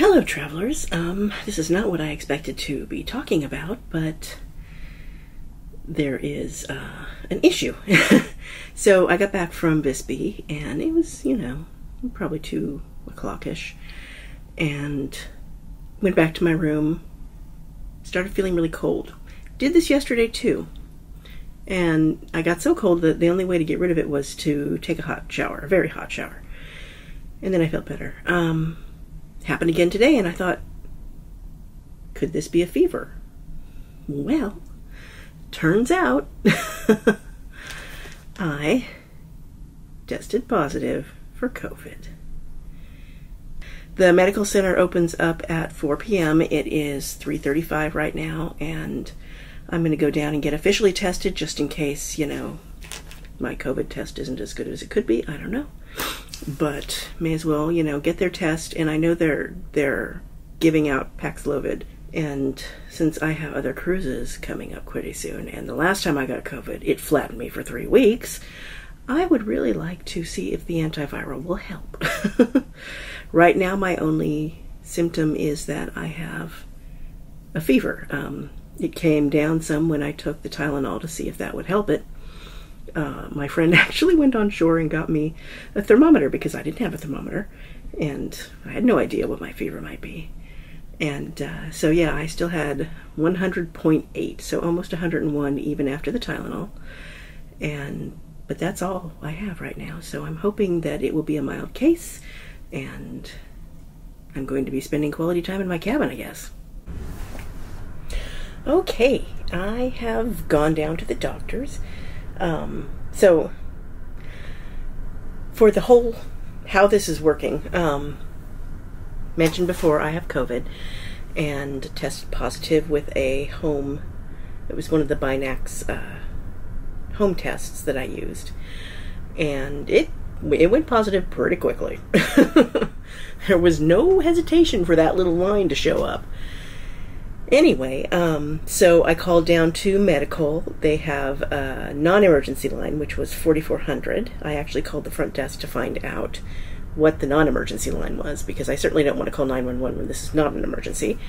Hello, travelers. This is not what I expected to be talking about, but there is an issue. So I got back from Bisbee, and it was, probably 2 o'clock-ish, and went back to my room, started feeling really cold. Did this yesterday, too. And I got so cold that the only way to get rid of it was to take a hot shower, a very hot shower. And then I felt better. Happened again today, and I thought, could this be a fever? Well, turns out I tested positive for COVID. The medical center opens up at 4 p.m. It is 3:35 right now, and I'm going to go down and get officially tested just in case, my COVID test isn't as good as it could be. I don't know. But may as well, get their test. And I know they're giving out Paxlovid. And since I have other cruises coming up pretty soon, and the last time I got COVID, it flattened me for 3 weeks, I would really like to see if the antiviral will help. Right now, my only symptom is that I have a fever. It came down some when I took the Tylenol to see if that would help it. My friend actually went on shore and got me a thermometer because I didn't have a thermometer, and I had no idea what my fever might be. And so yeah, I still had 100.8, so almost 101 even after the Tylenol. But that's all I have right now, so I'm hoping that it will be a mild case, and I'm going to be spending quality time in my cabin, I guess. Okay, I have gone down to the doctor's. So for the whole, how this is working, mentioned before, I have COVID and tested positive with it was one of the Binax, home tests that I used, and it went positive pretty quickly. There was no hesitation for that little line to show up. Anyway, so I called down to medical. They have a non-emergency line, which was 4400. I actually called the front desk to find out what the non-emergency line was, because I certainly don't want to call 911 when this is not an emergency.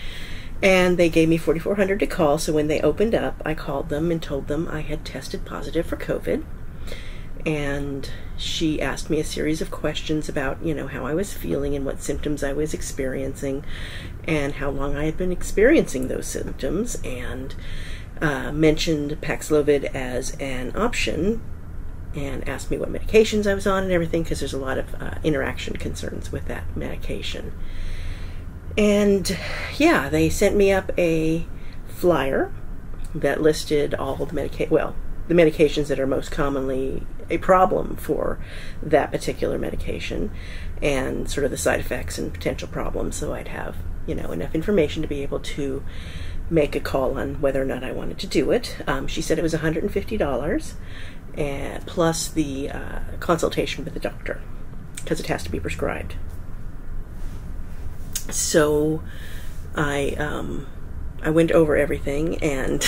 And they gave me 4400 to call, so when they opened up, I called them and told them I had tested positive for COVID. And she asked me a series of questions about, how I was feeling and what symptoms I was experiencing and how long I had been experiencing those symptoms, and mentioned Paxlovid as an option, and asked me what medications I was on and everything, because there's a lot of interaction concerns with that medication. And yeah, they sent me up a flyer that listed all the the medications that are most commonly a problem for that particular medication, and sort of the side effects and potential problems, so I'd have, enough information to be able to make a call on whether or not I wanted to do it. She said it was $150, and plus the consultation with the doctor, because it has to be prescribed. So I went over everything, and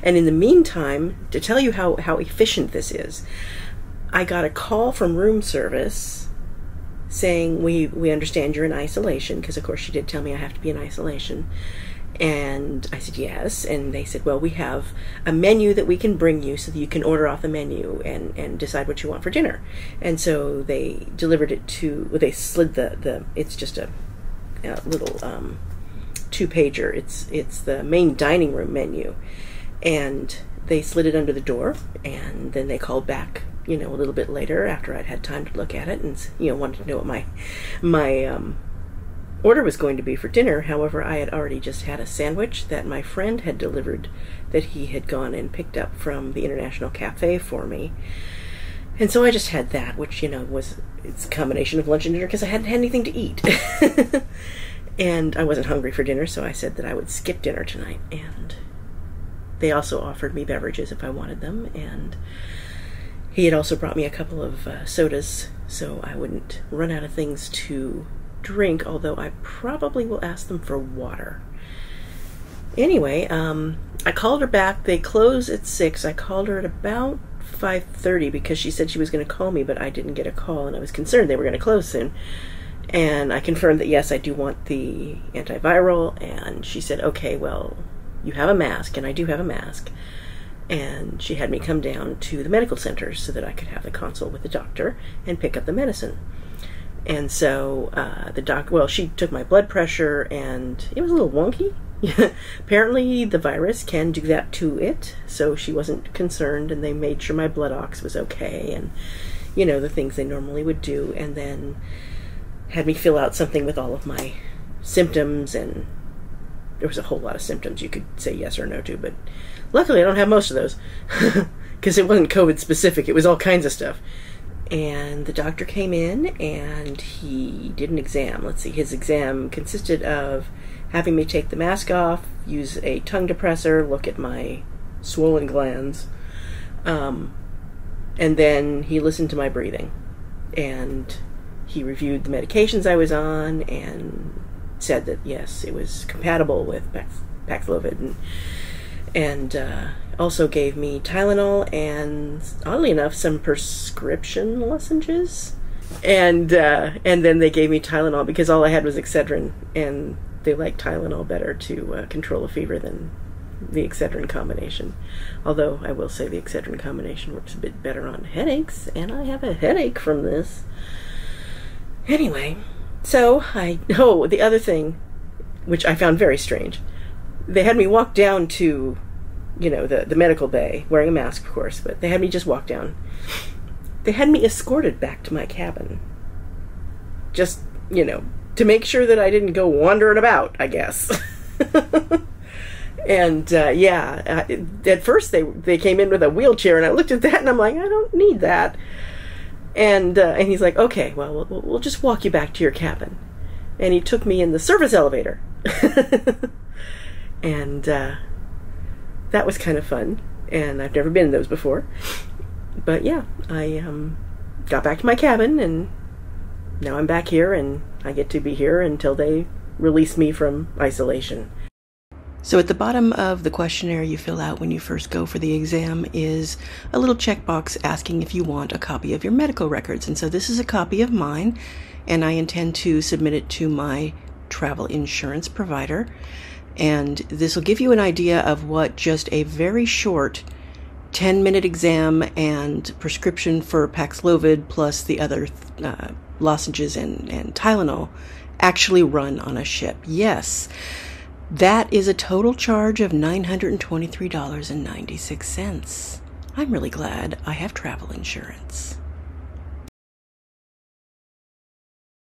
and in the meantime, to tell you how efficient this is, I got a call from room service saying, we understand you're in isolation, because of course she did tell me I have to be in isolation. And I said yes, and they said, well, we have a menu that we can bring you so that you can order off the menu and decide what you want for dinner. And so they delivered it they slid it's just a little 2-pager. It's the main dining room menu, and they slid it under the door, and then they called back, a little bit later after I'd had time to look at it, and wanted to know what my order was going to be for dinner. However, I had already just had a sandwich that my friend had delivered, that he had gone and picked up from the International Cafe for me. And so I just had that, which, it's a combination of lunch and dinner, because I hadn't had anything to eat. And I wasn't hungry for dinner, so I said that I would skip dinner tonight. And they also offered me beverages if I wanted them, and he had also brought me a couple of sodas, so I wouldn't run out of things to drink, although I probably will ask them for water. Anyway, I called her back. They close at 6. I called her at about 5:30 because she said she was going to call me, but I didn't get a call, and I was concerned they were going to close soon. And I confirmed that, yes, I do want the antiviral. And she said, okay, well, you have a mask, and I do have a mask. And she had me come down to the medical center so that I could have the consult with the doctor and pick up the medicine. And so she took my blood pressure, and it was a little wonky. Apparently the virus can do that to it, so she wasn't concerned, and they made sure my blood ox was okay, and the things they normally would do, and then had me fill out something with all of my symptoms, and there was a whole lot of symptoms you could say yes or no to, but luckily I don't have most of those because it wasn't COVID specific. It was all kinds of stuff. And the doctor came in and he did an exam. Let's see, his exam consisted of having me take the mask off, use a tongue depressor, look at my swollen glands, and then he listened to my breathing. And he reviewed the medications I was on and said that, yes, it was compatible with Paxlovid, and also gave me Tylenol and, oddly enough, some prescription lozenges. And then they gave me Tylenol because all I had was Excedrin, and they like Tylenol better to control a fever than the Excedrin combination. Although I will say the Excedrin combination works a bit better on headaches, and I have a headache from this. Anyway, so the other thing, which I found very strange, they had me walk down to, the medical bay, wearing a mask, of course, but they had me just walk down. They had me escorted back to my cabin. Just, to make sure that I didn't go wandering about, I guess. And, at first they came in with a wheelchair, and I looked at that, and I'm like, I don't need that. And he's like, okay, well, we'll just walk you back to your cabin. And he took me in the service elevator. And that was kind of fun. And I've never been in those before. But yeah, I got back to my cabin, and now I'm back here, and I get to be here until they release me from isolation. So at the bottom of the questionnaire you fill out when you first go for the exam is a little checkbox asking if you want a copy of your medical records. And so this is a copy of mine, and I intend to submit it to my travel insurance provider. And this will give you an idea of what just a very short 10-minute exam and prescription for Paxlovid plus the other lozenges and Tylenol actually run on a ship. Yes. That is a total charge of $923.96. I'm really glad I have travel insurance.